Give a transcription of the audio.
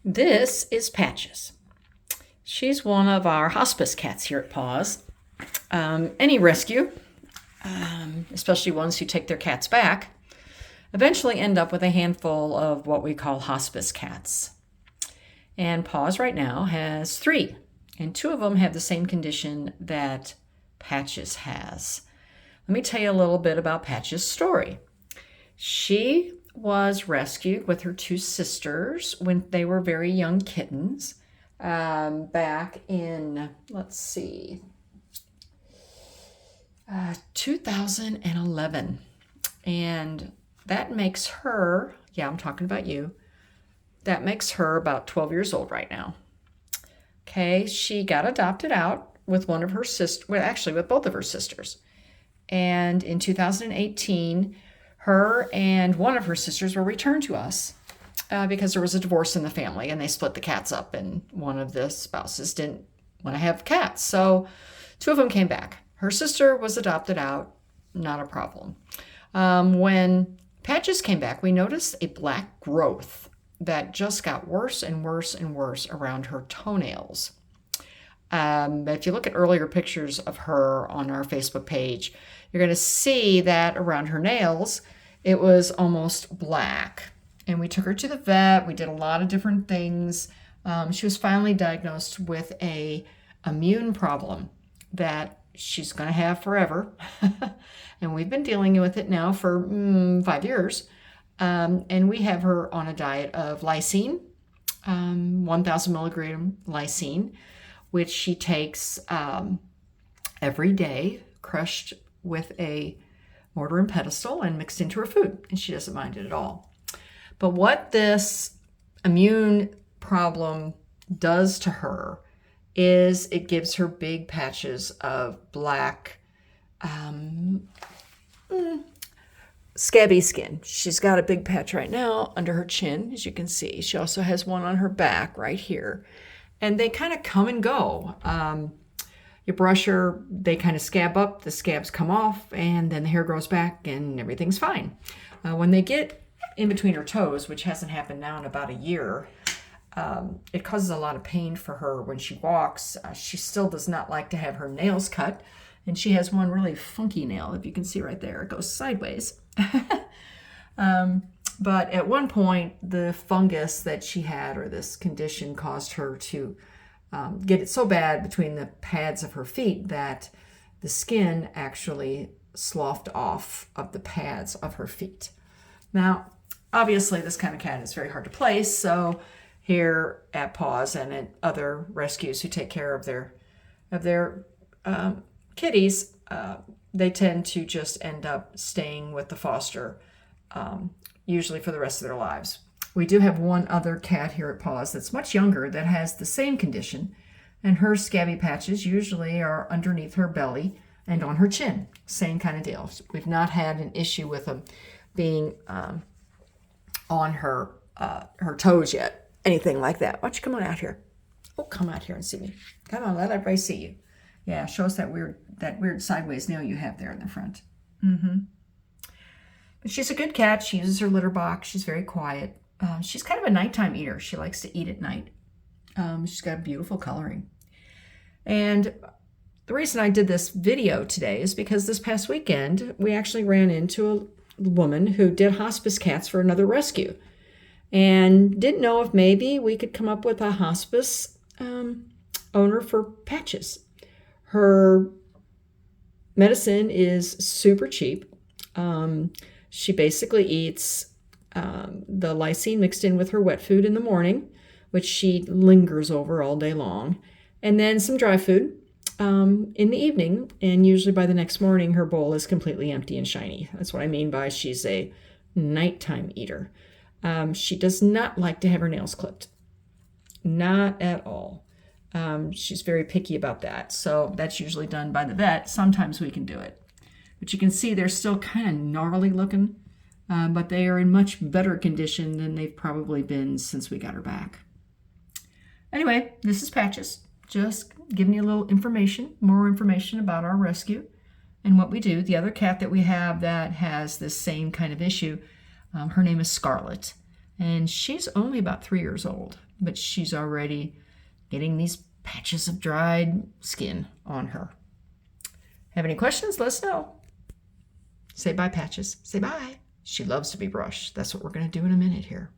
This is Patches. She's one of our hospice cats here at PAWS. Any rescue, especially ones who take their cats back, eventually end up with a handful of what we call hospice cats. And PAWS right now has 3, and 2 of them have the same condition that Patches has. Let me tell you a little bit about Patches' story. She was rescued with her 2 sisters when they were very young kittens back in, 2011. And that makes her, I'm talking about you, that makes her about 12 years old right now. Okay, she got adopted out with one of her sisters, well, actually with both of her sisters. And in 2018, her and one of her sisters were returned to us because there was a divorce in the family and they split the cats up, and one of the spouses didn't want to have cats. So 2 of them came back. Her sister was adopted out, not a problem. When Patches came back, we noticed a black growth that just got worse and worse and worse around her toenails. If you look at earlier pictures of her on our Facebook page, you're going to see that around her nails, it was almost black. And we took her to the vet. We did a lot of different things. She was finally diagnosed with an immune problem that she's going to have forever. And we've been dealing with it now for 5 years. And we have her on a diet of lysine, 1,000 milligram lysine, which she takes every day, crushed with a mortar and pestle and mixed into her food. And she doesn't mind it at all. But what this immune problem does to her is it gives her big patches of black, scabby skin. She's got a big patch right now under her chin, as you can see. She also has one on her back right here. And they kind of come and go. You brush her, they kind of scab up, the scabs come off, and then the hair grows back and everything's fine. When they get in between her toes, which hasn't happened now in about a year, it causes a lot of pain for her when she walks. She still does not like to have her nails cut, and she has one really funky nail, if you can see right there. It goes sideways. But at one point, the fungus that she had, or this condition, caused her to get it so bad between the pads of her feet that the skin actually sloughed off of the pads of her feet. Now, obviously, this kind of cat is very hard to place, so here at PAWS and at other rescues who take care of their kitties, they tend to just end up staying with the foster, usually for the rest of their lives. We do have one other cat here at PAWS that's much younger that has the same condition, and her scabby patches usually are underneath her belly and on her chin. Same kind of deal. We've not had an issue with them being on her toes yet, anything like that. Why don't you come on out here? Oh, come out here and see me. Come on, let everybody see you. Yeah, show us that weird sideways nail you have there in the front. But she's a good cat. She uses her litter box. She's very quiet. She's kind of a nighttime eater. She likes to eat at night. She's got beautiful coloring. And the reason I did this video today is because this past weekend, we actually ran into a woman who did hospice cats for another rescue and didn't know if maybe we could come up with a hospice owner for Patches. Her medicine is super cheap. She basically eats the lysine mixed in with her wet food in the morning, which she lingers over all day long, and then some dry food in the evening, and usually by the next morning her bowl is completely empty and shiny. That's what I mean by she's a nighttime eater. She does not like to have her nails clipped. Not at all. She's very picky about that, so that's usually done by the vet. Sometimes we can do it. But you can see they're still kind of gnarly looking, but they are in much better condition than they've probably been since we got her back. Anyway, this is Patches. Just giving you a little information, more information about our rescue and what we do. The other cat that we have that has this same kind of issue, her name is Scarlet. And she's only about 3 years old, but she's already getting these patches of dried skin on her. Have any questions? Let us know. Say bye, Patches. Say bye. She loves to be brushed. That's what we're going to do in a minute here.